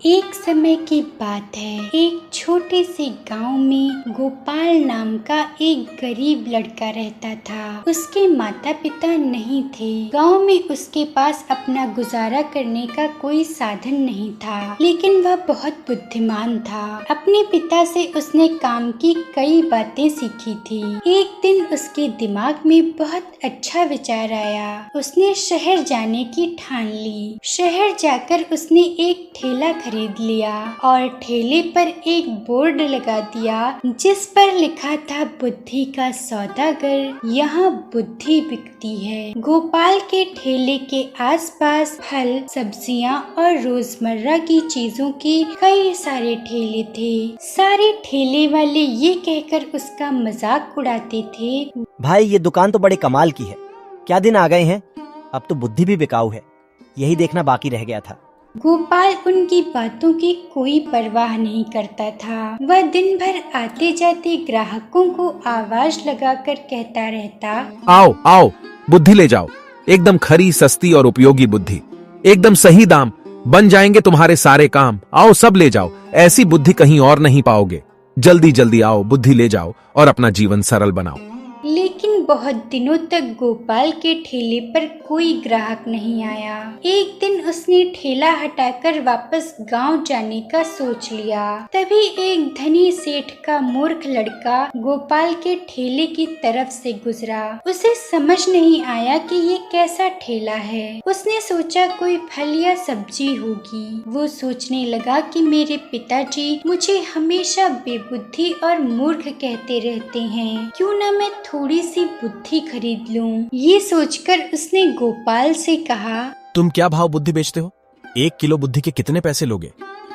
एक समय की बात है। एक छोटे से गांव में गोपाल नाम का एक गरीब लड़का रहता था। उसके माता पिता नहीं थे। गांव में उसके पास अपना गुजारा करने का कोई साधन नहीं था, लेकिन वह बहुत बुद्धिमान था। अपने पिता से उसने काम की कई बातें सीखी थी। एक दिन उसके दिमाग में बहुत अच्छा विचार आया। उसने शहर जाने की ठान ली। शहर जाकर उसने एक ठेला खरीद लिया और ठेले पर एक बोर्ड लगा दिया जिस पर लिखा था, बुद्धि का सौदागर, यहाँ बुद्धि बिकती है। गोपाल के ठेले के आसपास फल, सब्जियां और रोजमर्रा की चीजों के कई सारे ठेले थे। सारे ठेले वाले ये कहकर उसका मजाक उड़ाते थे, भाई ये दुकान तो बड़े कमाल की है। क्या दिन आ गए हैं, अब तो बुद्धि भी बिकाऊ है। यही देखना बाकी रह गया था। गोपाल उनकी बातों की कोई परवाह नहीं करता था। वह दिन भर आते जाते ग्राहकों को आवाज लगाकर कहता रहता, आओ आओ, बुद्धि ले जाओ, एकदम खरी, सस्ती और उपयोगी बुद्धि, एकदम सही दाम, बन जाएंगे तुम्हारे सारे काम। आओ सब ले जाओ, ऐसी बुद्धि कहीं और नहीं पाओगे। जल्दी जल्दी आओ, बुद्धि ले जाओ और अपना जीवन सरल बनाओ। लेकिन बहुत दिनों तक गोपाल के ठेले पर कोई ग्राहक नहीं आया। एक दिन उसने ठेला हटाकर वापस गांव जाने का सोच लिया। तभी एक धनी सेठ का मूर्ख लड़का गोपाल के ठेले की तरफ से गुजरा। उसे समझ नहीं आया कि ये कैसा ठेला है। उसने सोचा कोई फल या सब्जी होगी। वो सोचने लगा कि मेरे पिताजी मुझे हमेशा बेबुद्धि और मूर्ख कहते रहते हैं, क्यों न मैं थोड़ी सी बुद्धि खरीद लूं। ये सोचकर उसने गोपाल से कहा, तुम क्या भाव बुद्धि बेचते हो? 1 किलो बुद्धि के कितने पैसे लोगे?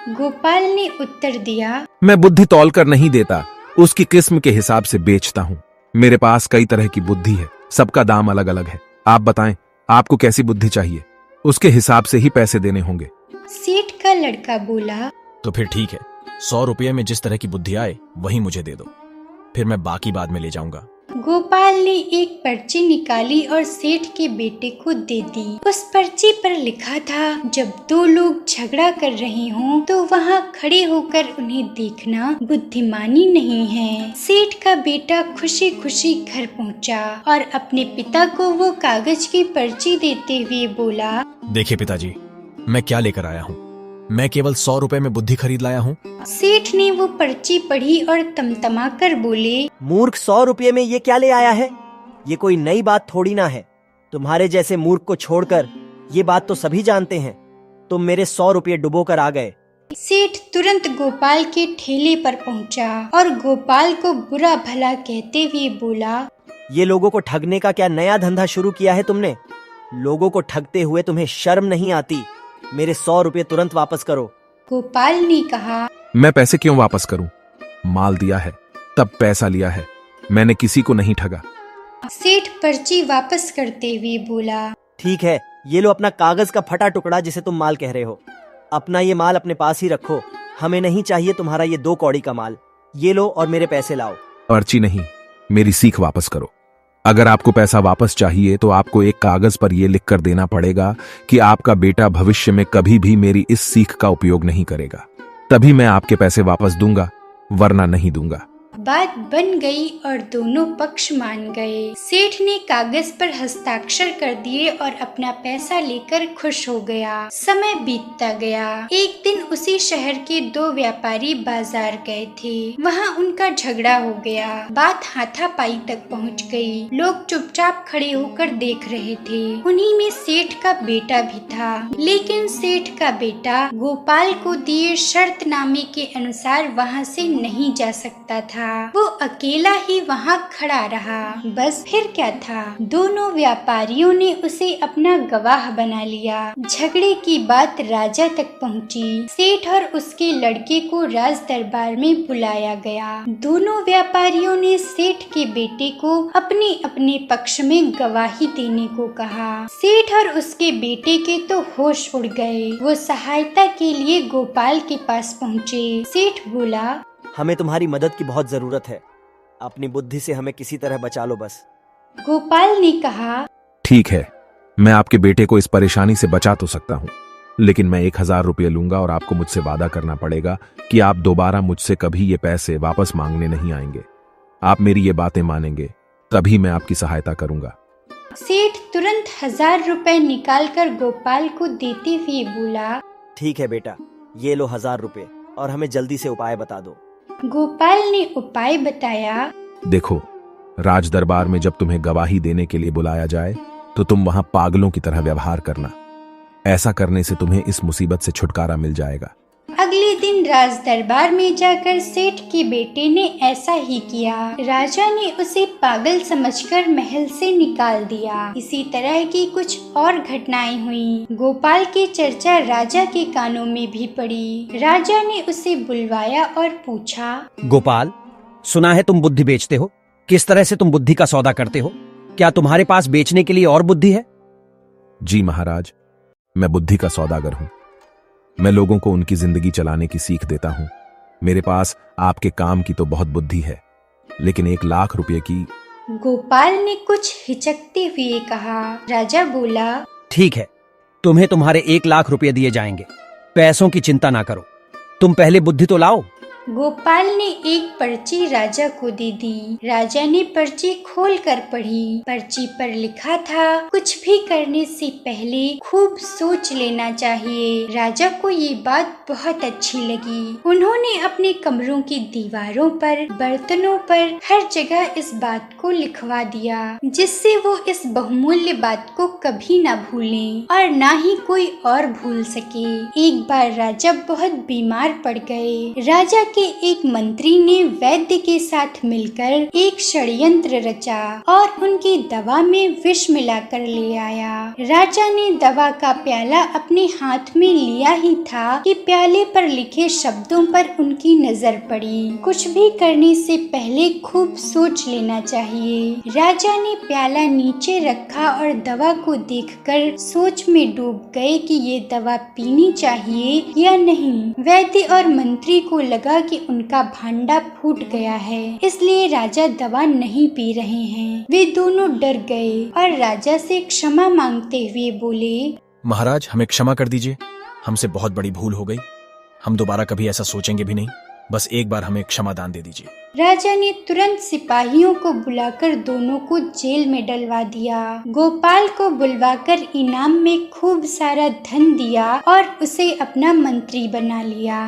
गोपाल ने उत्तर दिया, मैं बुद्धि तौल कर नहीं देता, उसकी किस्म के हिसाब से बेचता हूँ। मेरे पास कई तरह की बुद्धि है, सबका दाम अलग अलग है। आप बताएं, आपको कैसी बुद्धि चाहिए? उसके हिसाब से ही पैसे देने होंगे। सेठ का लड़का बोला, तो फिर ठीक है, 100 रुपये में जिस तरह की बुद्धि आए वही मुझे दे दो, फिर मैं बाकी बाद में ले जाऊंगा। गोपाल ने एक पर्ची निकाली और सेठ के बेटे को दे दी। उस पर्ची पर लिखा था, जब दो लोग झगड़ा कर रहे हों तो वहाँ खड़े होकर उन्हें देखना बुद्धिमानी नहीं है। सेठ का बेटा खुशी खुशी घर पहुँचा और अपने पिता को वो कागज की पर्ची देते हुए बोला, देखिए पिताजी, मैं क्या लेकर आया हूँ। मैं केवल 100 रुपए में बुद्धि खरीद लाया हूँ। सेठ ने वो पर्ची पढ़ी और तमतमा कर बोले, मूर्ख, 100 रुपये में ये क्या ले आया है? ये कोई नई बात थोड़ी ना है। तुम्हारे जैसे मूर्ख को छोड़कर ये बात तो सभी जानते हैं। तुम मेरे 100 रुपये डुबो कर आ गए। सेठ तुरंत गोपाल के ठेले पर पहुंचा और गोपाल को बुरा भला कहते हुए बोला, ये लोगों को ठगने का क्या नया धंधा शुरू किया है तुमने? लोगों को ठगते हुए तुम्हें शर्म नहीं आती? मेरे 100 रुपये तुरंत वापस करो। गोपाल ने कहा, मैं पैसे क्यों वापस करूं? माल दिया है तब पैसा लिया है, मैंने किसी को नहीं ठगा। सेठ पर्ची वापस करते हुए बोला, ठीक है, ये लो अपना कागज का फटा टुकड़ा जिसे तुम माल कह रहे हो। अपना ये माल अपने पास ही रखो, हमें नहीं चाहिए तुम्हारा ये 2 कौड़ी का माल। ये लो और मेरे पैसे लाओ। पर्ची नहीं, मेरी सीख वापस करो। अगर आपको पैसा वापस चाहिए तो आपको एक कागज पर यह लिखकर देना पड़ेगा कि आपका बेटा भविष्य में कभी भी मेरी इस सीख का उपयोग नहीं करेगा, तभी मैं आपके पैसे वापस दूंगा, वरना नहीं दूंगा। बात बन गई और दोनों पक्ष मान गए। सेठ ने कागज पर हस्ताक्षर कर दिए और अपना पैसा लेकर खुश हो गया। समय बीतता गया। एक दिन उसी शहर के 2 व्यापारी बाजार गए थे। वहाँ उनका झगड़ा हो गया। बात हाथापाई तक पहुँच गई। लोग चुपचाप खड़े होकर देख रहे थे। उन्हीं में सेठ का बेटा भी था, लेकिन सेठ का बेटा गोपाल को दिए शर्तनामे के अनुसार वहाँ से नहीं जा सकता था। वो अकेला ही वहाँ खड़ा रहा। बस फिर क्या था, दोनों व्यापारियों ने उसे अपना गवाह बना लिया। झगड़े की बात राजा तक पहुँची। सेठ और उसके लड़के को राज दरबार में बुलाया गया। दोनों व्यापारियों ने सेठ के बेटे को अपने अपने पक्ष में गवाही देने को कहा। सेठ और उसके बेटे के तो होश उड़ गए। वो सहायता के लिए गोपाल के पास पहुँचे। सेठ बोला, हमें तुम्हारी मदद की बहुत जरूरत है। अपनी बुद्धि से हमें किसी तरह बचा लो बस। गोपाल ने कहा, ठीक है, मैं आपके बेटे को इस परेशानी से बचा तो सकता हूँ, लेकिन मैं 1,000 रुपये लूंगा और आपको मुझसे वादा करना पड़ेगा कि आप दोबारा मुझसे कभी ये पैसे वापस मांगने नहीं आएंगे। आप मेरी ये बातें मानेंगे तभी मैं आपकी सहायता करूंगा। सेठ तुरंत 1,000 रुपए निकालकर गोपाल को देते हुए बोला। ठीक है बेटा, ये लो 1,000 रुपये और हमें जल्दी से उपाय बता दो। गोपाल ने उपाय बताया। देखो, राज दरबार में जब तुम्हें गवाही देने के लिए बुलाया जाए तो तुम वहां पागलों की तरह व्यवहार करना। ऐसा करने से तुम्हें इस मुसीबत से छुटकारा मिल जाएगा। अगले दिन राज दरबार में जाकर सेठ के बेटे ने ऐसा ही किया। राजा ने उसे पागल समझकर महल से निकाल दिया। इसी तरह की कुछ और घटनाएं हुई। गोपाल की चर्चा राजा के कानों में भी पड़ी। राजा ने उसे बुलवाया और पूछा, गोपाल, सुना है तुम बुद्धि बेचते हो। किस तरह से तुम बुद्धि का सौदा करते हो? क्या तुम्हारे पास बेचने के लिए और बुद्धि है? जी महाराज, मैं बुद्धि का सौदागर हूं। मैं लोगों को उनकी जिंदगी चलाने की सीख देता हूं। मेरे पास आपके काम की तो बहुत बुद्धि है, लेकिन 1,00,000 रुपये की। गोपाल ने कुछ हिचकते हुए कहा। राजा बोला, ठीक है, तुम्हें तुम्हारे 1,00,000 रुपये दिए जाएंगे। पैसों की चिंता ना करो, तुम पहले बुद्धि तो लाओ। गोपाल ने एक पर्ची राजा को दे दी। राजा ने पर्ची खोलकर पढ़ी। पर्ची पर लिखा था, कुछ भी करने से पहले खूब सोच लेना चाहिए। राजा को ये बात बहुत अच्छी लगी। उन्होंने अपने कमरों की दीवारों पर, बर्तनों पर हर जगह इस बात को लिखवा दिया, जिससे वो इस बहुमूल्य बात को कभी ना भूलें और ना ही कोई और भूल सके। एक बार राजा बहुत बीमार पड़ गए। राजा के एक मंत्री ने वैद्य के साथ मिलकर एक षड्यंत्र रचा और उनकी दवा में विष मिलाकर ले आया। राजा ने दवा का प्याला अपने हाथ में लिया ही था कि प्याले पर लिखे शब्दों पर उनकी नजर पड़ी। कुछ भी करने से पहले खूब सोच लेना चाहिए। राजा ने प्याला नीचे रखा और दवा को देखकर सोच में डूब गए कि ये दवा पीनी चाहिए या नहीं। वैद्य और मंत्री को लगा कि उनका भांडा फूट गया है, इसलिए राजा दवा नहीं पी रहे हैं। वे दोनों डर गए और राजा से क्षमा मांगते हुए बोले, महाराज, हमें क्षमा कर दीजिए। हमसे बहुत बड़ी भूल हो गई। हम दोबारा कभी ऐसा सोचेंगे भी नहीं। बस एक बार हमें क्षमादान दे दीजिए। राजा ने तुरंत सिपाहियों को बुलाकर दोनों को जेल में डलवा दिया। गोपाल को बुलवाकर इनाम में खूब सारा धन दिया और उसे अपना मंत्री बना लिया।